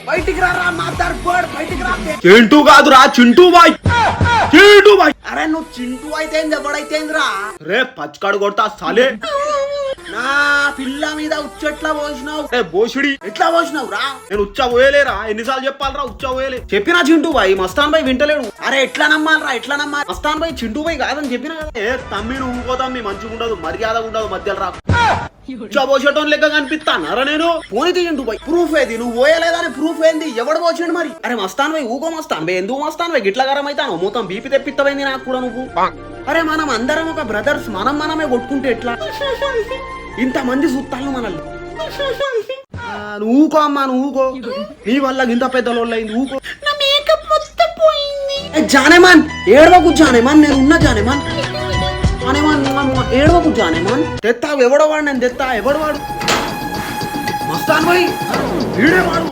బయటికి రా mother bird బయటికి రా. చింటూ కాదురా చింటూ బాయ్. చింటూ బాయ్. అరే నువ్వు చింటూ అయితే ఎవడైతేంద్రా? రే పచ్చకాడు కొడతా సాలే. నా పిల్ల మీద ఉచ్చెట్లా పోసినావు. ఏ బోసుడి ఎట్లా పోసినావు రా? నేను ఉచ్చా పోయలేరా? ఎన్నిసార్లు చెప్పాలరా ఉచ్చా పోయలే? చెప్పినా చింటూ బాయ్ మస్తాన్ బాయ్ వింటలేడు. అరే ఎట్లా నమ్మాలరా ఎట్లా నమ్మాలి? మస్తాన్ బాయ్ చింటూ బాయ్ కాదని చెప్పినా కదా. ఏ తమ్మి నువ్వు ఊకో తమ్మి, మంచిగా ఉండదు, మర్యాద ఉండదు, మధ్యలో రా. ఉచ్చా పోసేటోన్ లెక్క కనిపిస్తానారా నేను? పోనీతి చింటూ బాయ్ ప్రూఫ్ ఏది? నువ్వు పోయలేదని ప్రూఫ్ ఏంది? ఎవడు పోసిండు మరి? అరే మస్తాన్ బాయ్ ఊకో మస్తాన్ బాయ్. ఎందుకు మస్తాన్ బాయ్ గిట్ల గరం అవుతాను? మొత్తం బీపీ తెప్పిత్తమైంది నాకు కూడా నువ్వు. అరే మనం అందరం ఒక బ్రదర్స్, మనమే కొట్టుకుంటే ఎట్లా? ఇంతమంది చూస్తాను మనల్ని. నువ్వు ఊకో అమ్మా, నువ్వు ఊకో. నీ వల్ల ఇంత పెద్ద లోళ్ళైంది, ఊకో. నా మేకప్ మొత్తం పోయింది. జానేమాన్ ఏడవకు జానేమాన్, నేను ఉన్నా జానేమాన్. ఏడవకు జానేమాన్. తెత్తావు ఎవడో వాడు, నేను తెత్తా. ఎవడు వాడు? మస్తాన్ భాయ్ వీడే వాడు.